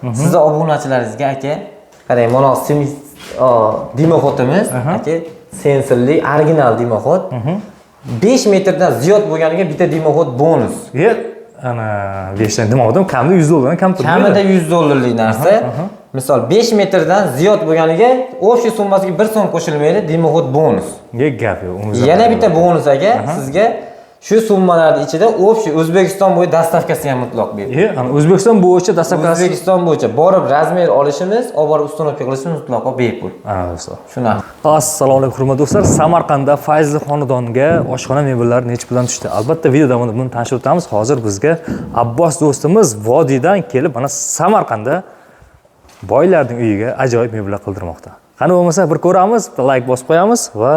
Sizni obunachilaringizga aka, qarang, mana dimoxodimiz, aka, sensorli, original dimoxod. 5 metrdan ziyod bo'lganiga bitta dimoxod bonus. Ana 5 dan dimoxodim kamida $100 kam turadi. Kamida $100 narsa. Misol 5 metrdan ziyod bo'lganiga o'sha summasiga 1 so'm qo'shilmaydi, dimoxod bonus. Gap yo'q. Yana bitta bonus aka, sizga shu summalarning ichida O'zbekiston bo'yicha dastavkasi ham mutlaq beradi. Ana O'zbekiston bo'yicha dastavkasi. O'zbekiston bo'yicha borib razmer olishimiz, olib borib uстановка qilishimiz mutlaqo bepul. Ana do'stlar. Shunaqa. Assalomu alaykum hurmatli do'stlar. Samarqandda Fayzli xonadonga oshxona mebellari necha puldan tushdi? Albatta video davomida buni tanishib o'tamiz. Hozir bizga Abbos do'stimiz vodiydan kelib, mana Samarqandda boylarning uyiga ajoyib mebellar qildirmoqda. Qani bo'lmasa bir ko'ramiz, like bosib qo'yamiz va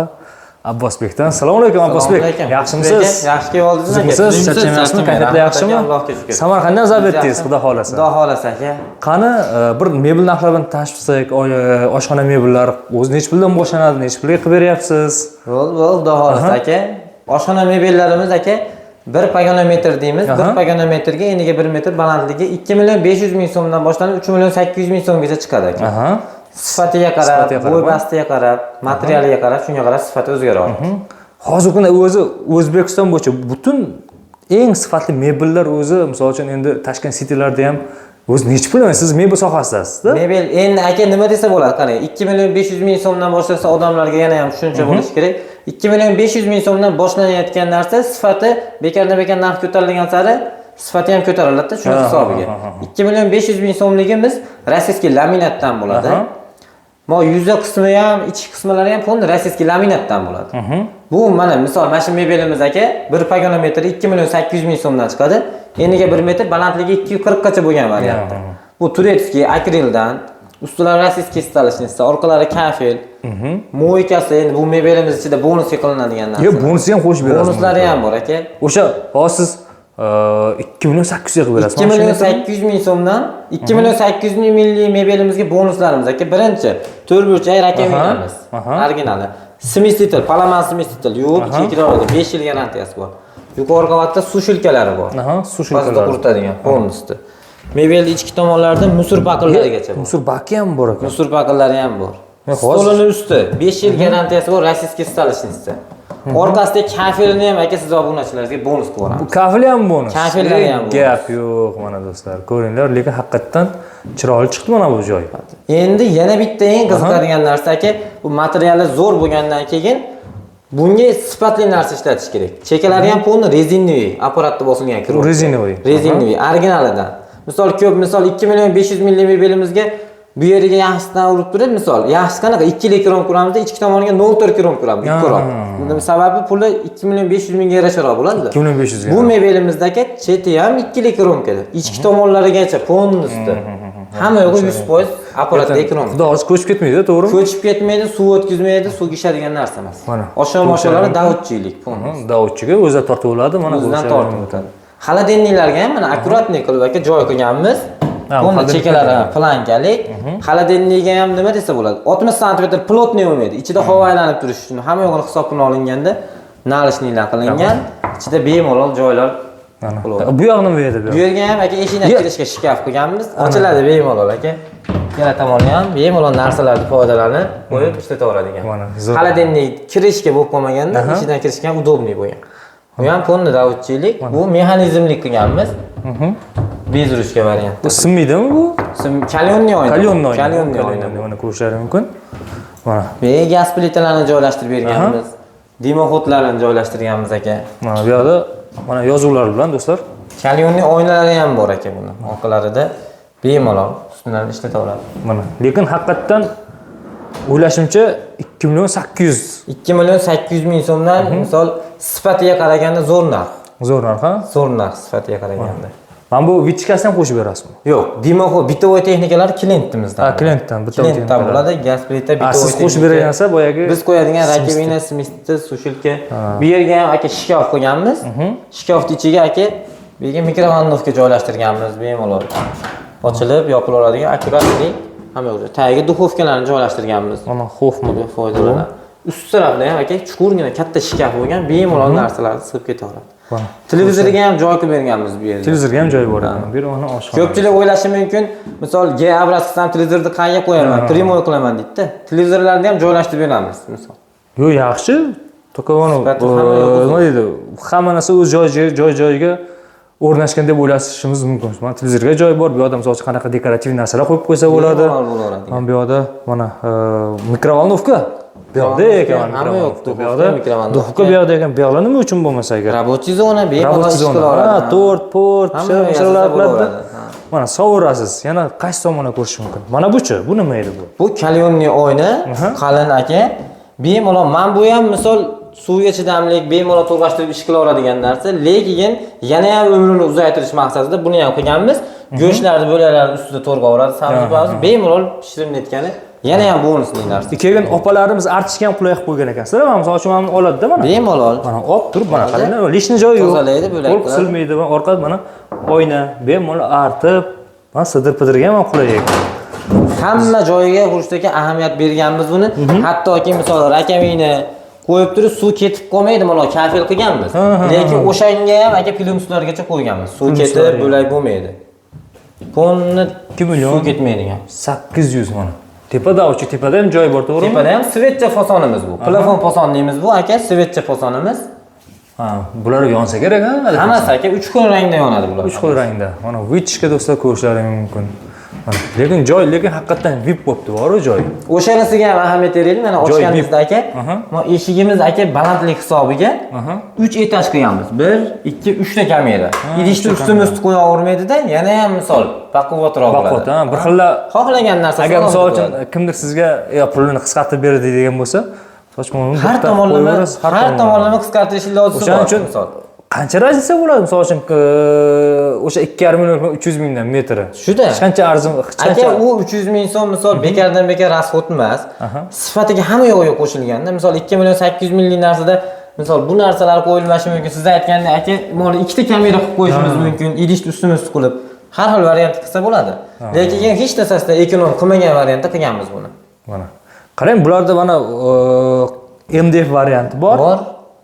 Abbosbekdan. Assalomu alaykum Abbosbek. Yaxshimisiz? Yaxshi keldingiz aka. Siz charchamayapsizmi? Kayfiyat yaxshimi? Samarqanddan zabt etdingiz, xudo xolasa. Xudo xolasa aka. Qani bir mebel narxlarini tanishtirsak, oshxona mebellari o'zi necha puldan boshlanadi, necha pulga qilib beryapsiz? Xudo xolasa aka. Oshxona mebellarimiz aka 1 pagonometr deymiz. 1 pagonometrga eniga 1 metr balandligi 2.500.000 so'mdan boshlanib 3.800.000 so'mgacha chiqadi aka. Sifatiga qarab, bo'y bastiga qarab, materialiga qarab, shunga qarab sifati o'zgaradi. Hozir kunda o'zi O'zbekiston bo'yicha butun eng sifatli mebellar o'zi, misol uchun endi Toshkent citylarda ham o'zi necha pul? Siz mebel sohasidasiz-da? Mebel endi aka nima desa bo'ladi? Qarang, 2.500.000 so'mdan boshlasa odamlarga yana ham tushuncha bo'lishi kerak. 2.500.000 so'mdan boshlanayotgan narsa sifati bekardan-bekar narx ko'tarilgan sari sifati ham ko'tariladi-da, shu hisobiga. 2.500.000 so'mligimiz rossiyskiy laminatdan bo'ladi. Mo yuza qismi ham, ichki qismlari ham fond rossiyskiy laminatdan bo'ladi. Bu mana misol mana shu mebelimiz aka 1 pagonometr 2.800.000 so'mdan chiqadi. Eniga 1 metr, balandligi 240 gacha bo'lgan variantda. Bu turetskiy akrildan, ustilari rossiyskiy stolishniца, orqalari kafel, mo'ykasi, endi bu mebelimiz ichida bonusga qilinadigan narsa. Bonusi ham qo'shib berasiz. Bonuslari ham bor aka. O'sha hozir 2.800.000 qilib berasiz. 2.800.000 so'mdan 2.800.000 milliy mebelimizga bonuslarimiz aka. Birinchi, to'rtburchak rakamamiz. Originali. Smestitel, palaman smestitel, yo'q, chekiladi, 5 yil garantiyasi bor. Yuqori qavatda suv shilkalari bor. Suv shilkalari. Pastda quritadigan, bonusda. Mebelning ichki tomonlarida musor baqillarigacha bor. Musor baqi ham bor ekan. Musor baqillari ham bor. Stolining usti 5 yil garantiyasi bor, rossiyskiy stolishniца. Orqasida kafelini ham aka siz obunachilaringizga bonus qilib beramiz. Kafeli ham bonus. Kafellari ham bonus. Gap yo'q mana do'stlar. Ko'ringlar, lekin haqiqatan chiroyli chiqdi mana bu joy. Endi yana bitta eng qiziqadigan narsa aka, bu materiali zo'r bo'lgandan keyin bunga sifatli narsa ishlatish kerak. Chekalari ham polni rezinoviy apparatda bosilgan kirib. Rezinoviy. Rezinoviy, originalidan. Misol ko'p, misol 2.500.000 mebelimizga bu yeriga yaxshisidan urib turib, misol, yaxshisi qanaqa 2 krom kuramizda, ichki tomoniga 0.4 krom kuramiz, 2 krom. Bundan sababi puli 2.500.000 ga yarasharoq bo'ladi. 2.500 ga. Bu mebelimizdagi cheti ham 2 krom keladi. Ichki tomonlarigacha polnosti. Hamma yo'g'i 100% apparatda ekran. Xudo o'zi ko'chib ketmaydi, to'g'rimi? Ko'chib ketmaydi, suv o'tkazmaydi, suv ishadigan narsa emas. Oshom-oshalari davudchilik. Davudchiga o'zi tortib oladi, mana bu o'zidan tortib o'tadi. Xaladenliklarga ham mana akkuratnik qilib aka joy qilganmiz. Bunda chekalari plankalik. Xaladenligiga ham nima desa bo'ladi? 60 sm plotniy bo'lmaydi. Ichida havo aylanib turishi uchun hamma yo'g'ini hisobini olinganda nalishnilar qilingan. Ichida bemalol joylar. Bu yoq nima edi bu? Bu yerga ham aka eshikdan kirishga shkaf qo'yganmiz. Ochiladi bemalol aka. Yana tomoni ham bemalol narsalarni foydalanib qo'yib ishlataveradigan. Xaladenlik kirishga bo'lib qolmaganda ichidan kirishga ham udobniy bo'lgan. Bu ham polni davudchilik, bu mexanizmlik qilganmiz. Bezurushka variant. Bu simmaydimi bu? Kalyonniy oyna. Kalyonniy oyna. Mana ko'rishlari mumkin. Mana. Bu gaz plitalarini joylashtirib berganmiz. Dimoxodlarni joylashtirganmiz aka. Mana bu yerda mana yozuvlar bilan do'stlar. Kalyonniy oynalari ham bor aka buni. Orqalarida bemalol ustidan ishlataveradi. Mana. Lekin haqiqatan o'ylashimcha 2.800.000 so'mdan misol sifatiga qaraganda zo'r narx. Zo'r narx, ha? Zo'r narx sifatiga qaraganda. Mana bu vichkasini ham qo'shib berasizmi? Yo'q, dimoxod bitovoy texnikalar klientimizdan. Klientdan, bitovoy texnikalar bo'ladi. Gaz plita bitovoy. Siz qo'shib bergansiz boyagi biz qo'yadigan rakibina, smestitel, sushilka. Bu yerga ham aka shkaf qo'yganmiz. Shkafning ichiga aka bu yerga mikrovalnovka joylashtirganmiz bemalol. Ochilib, yopilaveradigan akkuratli hamma yo'q. Tagiga duxovkalarni joylashtirganmiz. Mana xofmi foydalanadi. Ust tarafda ham aka chuqurgina katta shkaf bo'lgan, bemalol narsalarni sig'ib ketaveradi. Televizoriga ham joy qilib berganmiz bu yerda. Televizorga ham joy bor ekan. Bu yer ona oshxona. Ko'pchilik o'ylashi mumkin, misol G obrazdan televizorni qayerga qo'yaman, primoy qilaman deydi. Televizorlarni ham joylashtirib beramiz, misol. Yo'q, yaxshi. To'qavoni nima deydi? Hamma narsa o'z joyiga o'rnashgan deb o'ylashimiz mumkin. Mana televizorga joy bor, bu yoqda misol qanaqa dekorativ narsalar qo'yib qo'ysa bo'ladi. Mana bu yoqda mana mikrovolnovka. Bu yoqda ekan mikrovolnovka. Bu yoqda duxovka bu yoqda ekan. Bu yoqlar nima uchun bo'lmasa agar? Рабочий zona, bemalol ish qila oladi. Ha, tort, port, pishirishlar qiladi. Mana sovurasiz. Yana qaysi tomonga ko'rish mumkin? Mana buchi, bu nima edi bu? Bu kalyonli oyna, qalin aka. Bemalol men bu ham misol suvga chidamlik, bemalol to'g'rashtirib ish qila oladigan narsa, lekin yana ham umrini uzaytirish maqsadida buni ham qilganmiz. Go'shtlarni bo'laklari ustida to'g'raveradi, sabzi bemalol pishirinayotgani yana ham bonusli narsa. Keyin opalarimiz artishga ham qulay qilib qo'ygan ekansizlar. Mana misol uchun mana oladi-da mana. Bemalol. Mana olib turib, mana qaranglar, lishni joyi yo'q. Tozalaydi bo'lak. Qo'l silmaydi va orqada mana oyna, bemalol artib, mana sidir-pidirga ham qulay ekan. Hamma joyiga xurshdagi ahamiyat berganmiz buni. Hattoki misol rakamini qo'yib turib suv ketib qolmaydi, mana kafil qilganmiz. Lekin o'shanga ham aka filmslargacha qo'yganmiz. Suv ketib bo'lak bo'lmaydi. Ponni 2 million suv ketmaydigan. 800 mana. Tepada o'chi tepada ham joy bor, to'g'rimi? Tepada ham svetcha fasonimiz bu. Plafon fason deymiz bu aka, svetcha fasonimiz. Ha, bular yonsa kerak ha? Hammasi aka 3 xil rangda yonadi bular. 3 xil rangda. Mana witchga do'stlar ko'rishlaring mumkin. Mana lekin haqiqatan VIP bo'pti, bor-ku joy. O'shanisiga ham ahamiyat beraylik. Mana ochganimizda aka, mana eshigimiz aka balandlik hisobiga 3 etaj qilganmiz. 1, 2, 3 ta kamera. Idishni ustma-ust qo'ya olmaydi-da, yana ham misol baquvvatroq bo'ladi. Baquvvat, ha, bir xilla xohlagan narsa. Agar misol uchun kimdir sizga pulini qisqartirib beradi degan bo'lsa, sochmonni har tomonlama qisqartirish ilojisi bor. O'shaning uchun qancha raziyasi bo'ladi? Misol uchun o'sha 2,5 million 300 mingdan metri. Shuda. Hech qancha arzon, aka u 300 ming so'm misol bekardan bekar rasxod emas. Sifatiga hamma yo'g'iga qo'shilganda, misol 2 million 800 minglik narsada misol bu narsalar qo'yilmashi mumkin. Siz aytgandek aka, mana ikkita kamera qo'yib qo'yishimiz mumkin, idishni ustma-ust qilib. Har xil variant qilsa bo'ladi. Lekin hech narsasida ekonom qilmagan variantda qilganmiz buni. Mana. Qarang, bularda mana MDF varianti bor.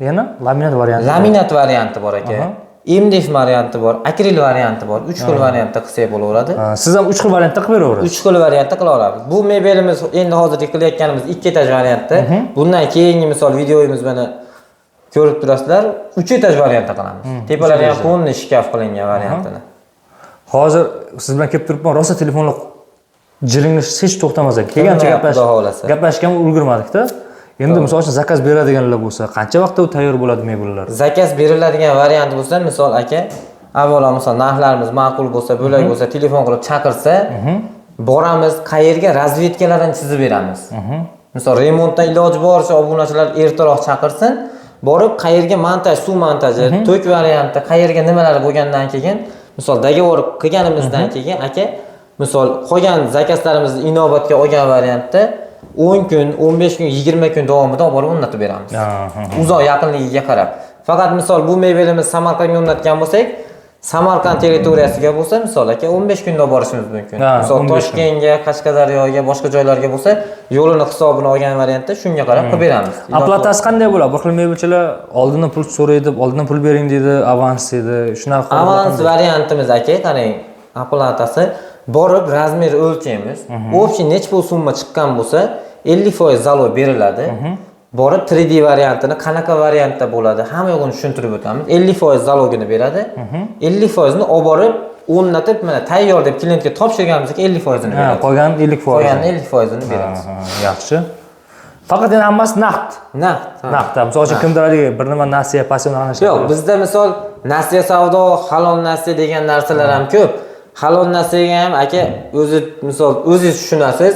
Yana laminat varianti. Laminat varianti bor aka. MDF varianti bor, akril varianti bor. 3 xil variantda qilsak bo'laveradi. Siz ham 3 xil variantda qilib beraverasiz. 3 xil variantda qila olamiz. Bu mebelimiz endi hozir qilayotganimiz 2 etaj variantda. Bundan keyingi misol videoyimiz mana ko'rib turasizlar, 3 etaj variantda qilamiz. Tepalari ham polni shkaf qilingan variantini. Hozir siz bilan kelib turibman, rosa telefonlar jiringiz hech to'xtamas ekan. Kelgancha gaplashishga ulgurmadik-da. Endi misol uchun zakaz beradiganlar bo'lsa, qancha vaqtda u tayyor bo'ladi mebellar? Zakaz beriladigan variant bo'lsa, misol aka, avvalo misol narxlarimiz ma'qul bo'lsa, bo'lak bo'lsa, telefon qilib chaqirsa, boramiz, qayerga razvedkalarni chizib beramiz. Misol remontdan iloji boricha obunachilar ertaroq chaqirsin, borib qayerga montaj, suv montaji, tok varianti, qayerga nimalar bo'lgandan keyin, misol dogovor qilganimizdan keyin aka, misol qolgan zakazlarimizni inobatga olgan variantda 10 kun, 15 kun, 20 kun davomida olib borib o'rnatib beramiz. Uzoq yaqinligiga qarab. Faqat misol bu mebelimiz Samarqandga o'rnatgan bo'lsak, Samarqand territoriyasiga bo'lsa, misol aka 15 kunda olib borishimiz mumkin. Misol Toshkentga, Qashqadaryoga, boshqa joylarga bo'lsa, yo'lini hisobini olgan variantda shunga qarab qilib beramiz. Aplatasi qanday bo'ladi? Bir xil mebelchilar oldindan pul so'raydi, oldindan pul bering deydi, avans deydi. Shunaqa avans variantimiz aka, qarang, aplatasi borib razmer o'lchaymiz. Общий necha pul summa chiqqan bo'lsa, 50% zalog beriladi. Borib 3D variantini qanaqa variantda bo'ladi, hamma yo'g'ini tushuntirib o'tamiz. 50% zalogini beradi. 50% ni olib borib o'rnatib, mana tayyor deb klientga topshirganimizda 50% ni beradi. Qolgan 50%. Qolgan 50% ni beramiz. Yaxshi. Faqat endi hammasi naqd. Naqd. Misol uchun kimdir bir nima nasiya, passion alishadi. Yo'q, bizda misol nasiya savdo, halol nasiya degan narsalar ham ko'p. Halol nasiyaga ham aka o'zi misol o'zingiz tushunasiz,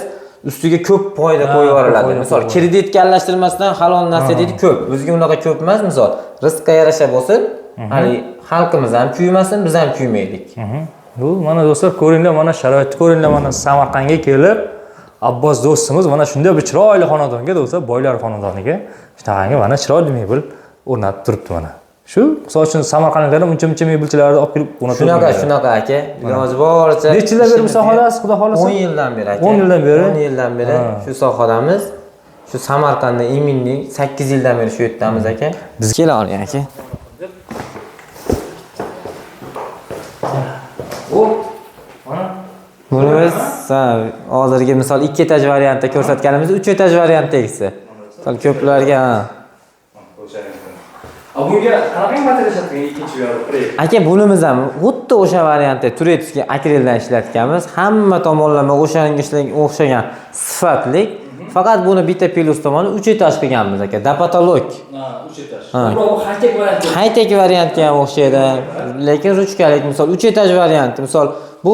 ustiga ko'p foyda qo'yib yuboriladi. Misol kreditga aralashtirmasdan halol nasiya deydi ko'p. Bizga unaqa ko'p emas, misol rizqqa yarasha bo'lsin, hali xalqimiz ham kuymasin, biz ham kuymaylik. Bu mana do'stlar ko'ringlar, mana sharoitni ko'ringlar, mana Samarqandga kelib Abbos do'stimiz mana shunday bir chiroyli xonadonga, do'stlar, boylar xonadoniga shunaqangi mana chiroyli mebel o'rnatib turibdi mana. Shu, misol uchun Samarqandliklar uncha-muncha mebelchilarni olib kelib o'rnatib turibdi. Shunaqa aka, iloji boricha. Necha yildan beri bu sohadasiz, xudo xolasa? 10 yildan beri aka. 10 yildan beri. 10 yildan beri shu sohadamiz. Shu Samarqandda Eminning 8 yildan beri shu yerdamiz aka. Biz kela oling aka. Buni biz hozirgi misol 2 etaj variantda ko'rsatganimiz 3 etaj variantdagisi. Misol ko'plarga Bunga qanaqa material ishlatgan ikkinchi proyekt? aka bunimiz ham xuddi o'sha variantda turetskiy akreldan ishlatganmiz. Hamma tomonlama o'xshagan sifatlik. Faqat buni bitta plus tomoni 3 etaj qilganmiz aka. Dapatolog. 3 etaj. Bu high-tech variant. High-tech variantga ham o'xshaydi. Lekin ruchkalik misol 3 etaj variant. Misol bu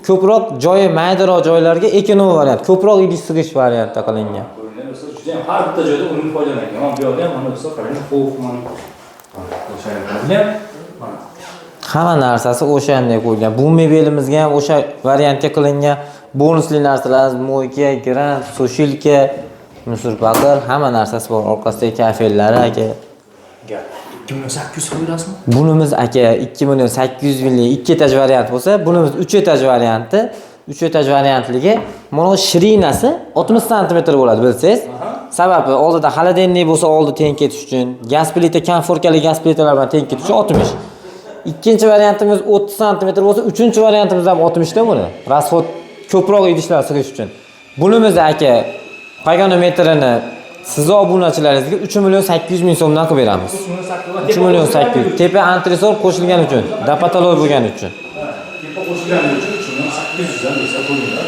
ko'proq joyi maydaroq joylarga ekonom variant, ko'proq idish sig'ish variantda qilingan. Har bitta joyda undan foydalangan. Mana bu yerda ham mana bu qarang, xovman. Hamma narsasi o'shanday qo'yilgan. Bu mebelimizga ham o'sha variantga qilingan. Bonusli narsalar, moyka, gran, sushilka, musur paqir, hamma narsasi bor. Orqasidagi kafellari aka. 2800 qo'yasizmi? Bunimiz aka 2800 minglik 2 etaj variant bo'lsa, bunimiz 3 etaj varianti. 3 etaj variantligi mana bu shirinasi 60 sm bo'ladi bilsangiz. Sababi oldida xoladenniy bo'lsa oldi teng ketish uchun, gaz plita, konforkali gaz plitalar bilan teng ketish uchun 60. Ikkinchi variantimiz 30 sm bo'lsa, uchinchi variantimiz ham 60 da buni. Rasxod ko'proq idishlar sig'ish uchun. Bunimiz aka paganometrini siz obunachilaringizga 3 million 800 ming so'mdan qilib beramiz. 3 million 800. Tepa antresor qo'shilgani uchun, dapatolog bo'lgani uchun. Tepa qo'shilgani uchun 3 million 800 dan desa qo'yinglar.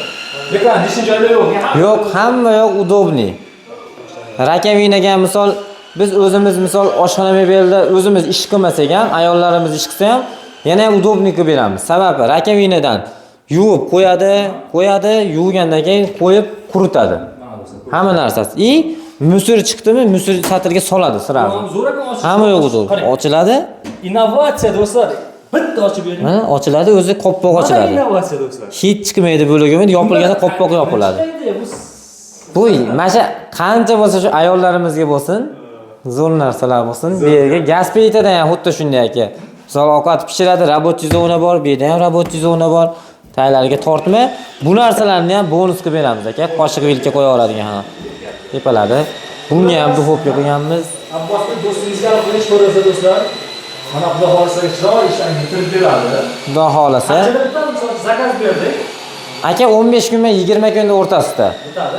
Lekin dishin joylar yo'q. Yo'q, hamma yo'q udobniy. Rakovinaga misol biz o'zimiz misol oshxona mebelda o'zimiz ish qilmasak ham, ayollarimiz ish qilsa ham yana ham udobniy qilib beramiz. Sababi rakovinadan yuvib qo'yadi, yuvgandan keyin qo'yib quritadi. Hamma narsasi. Musor chiqdimi, musor satrga soladi sirasi. Hamma yo'q o'zi ochiladi. Innovatsiya do'stlar. Bitta ochib bering. Mana ochiladi, o'zi qoppoq ochiladi. Innovatsiya do'stlar. Hech chiqmaydi bo'lagimi, yopilganda qoppoq yopiladi. Bu mana qancha bo'lsa shu ayollarimizga bo'lsin, zo'r narsalar bo'lsin. Bu yerga gaz plitadan ham xuddi shunday aka. Misol ovqat pishiradi, rабочий zona bor, bu yerda ham rабочий zona bor. Taylarga tortma. Bu narsalarni ham bonus qilib beramiz aka. Qoshiq vilka qo'ya oladigan ha. Tepaladi. Bunga ham duxovka qo'yganmiz. Abbosning do'stingizga qilish ko'rsa do'stlar, mana xudo xolasa chiroyli ishlarni bitirib beradi. Xudo xolasa. Zakaz berdik. Aka 15 kundan 20 kunda o'rtasida.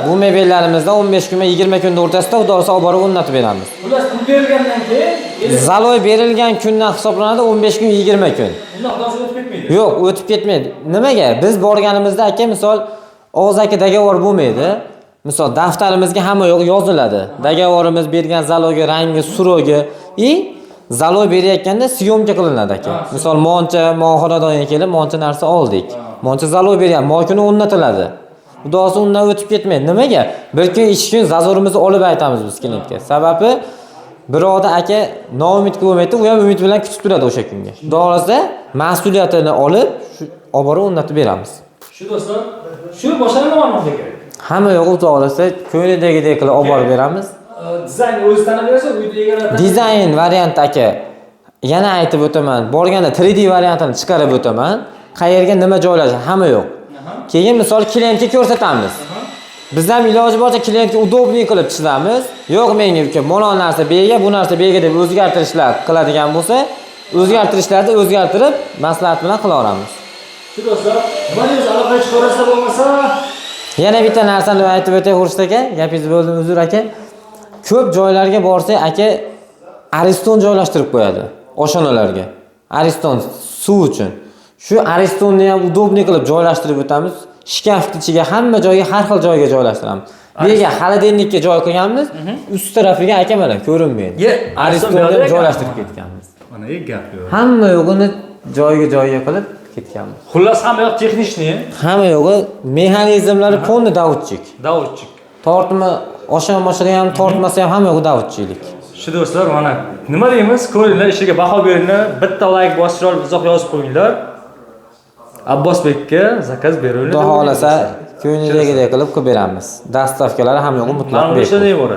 Bu mebellarimizda 15 kundan 20 kunda o'rtasida xudo xolasa olib borib o'rnatib beramiz. Xullas pul berilgandan keyin zaloy berilgan kundan hisoblanadi 15 kun 20 kun. Undan xudosi o'tib ketmaydi. Yo'q, o'tib ketmaydi. Nimaga? Biz borganimizda aka misol og'zaki dogovor bo'lmaydi. Misol daftarimizga hamma yo'q yoziladi. Dogovorimiz bergan zaloga, rangi, surogi zaloy berayotganda syomka qilinadi aka. Misol moncha, xonadonga kelib moncha narsa oldik. Moncha zaloy beryapti, mokini o'rnatiladi. Xudosi undan o'tib ketmaydi. Nimaga? Bir kun ish kun zazorimizni olib aytamiz biz klientga. Sababi biroda aka noumid bo'lmaydi, u ham umid bilan kutib turadi o'sha kunga. Xudosi mas'uliyatini olib, shu olib borib o'rnatib beramiz. Shu do'stlar, shu boshlanmoqda kerak. Hamma yo'q xudosi ko'nglidagidek qilib olib borib beramiz. Dizayn o'zi tanlab bersa, uyda egalari Dizayn variant aka. Yana aytib o'taman, borganda 3D variantini chiqarib o'taman. Qayerga nima joylash, hamma yo'q. Keyin misol klientga ko'rsatamiz. Biz ham iloji boricha klientga udobniy qilib chizamiz. Yo'q menga uka, mana narsa bega, bu narsa bega deb o'zgartirishlar qiladigan bo'lsa, o'zgartirishlarni o'zgartirib, maslahat bilan qila olamiz. Shu do'stlar, nimangiz aloqa chiqarsa bo'lmasa, yana bitta narsani aytib o'tay Xurshid aka, gapingizni bo'ldim, uzr aka. Ko'p joylarga borsa aka ariston joylashtirib qo'yadi oshxonalarga. Ariston suv uchun. Shu aristonni ham udobniy qilib joylashtirib o'tamiz. Shkafning ichiga hamma joyga, har xil joyga joylashtiramiz. Bu yerga xoladennikka joy qo'yganmiz, ust tarafiga aka mana ko'rinmaydi. Aristonni ham joylashtirib ketganmiz. Mana gap yo'q. Hamma yo'g'ini joyiga qilib ketganmiz. Xullas hamma yoq texnichniy. Hamma yo'g'i mexanizmlari polni davudchik. Davudchik. Tortma, oshxona ham tortmasa ham hamma yo'g'i davudchilik. Shu do'stlar, mana nima deymiz? Ko'ringlar, ishiga baho beringlar, bitta like bosib, izoh yozib qo'yinglar. Abbosbekka zakaz beringlar. Xudo xolasa ko'ngildagidek qilib beramiz. Dastavkalari ham yo'g'i mutlaq bepul.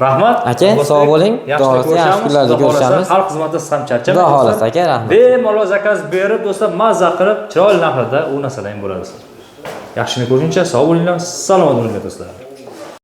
Rahmat. Aka, sog' bo'ling. Xudo yaxshi kunlarda ko'rishamiz. Xalq xizmatida siz ham charchamaysiz. Xudo xolasa aka, rahmat. Bemalol zakaz berib, do'stlar, mazza qilib, chiroyli narxlarda u narsalar ham bo'ladi. Yaxshini ko'rguncha sog' bo'linglar, salomat bo'linglar do'stlar.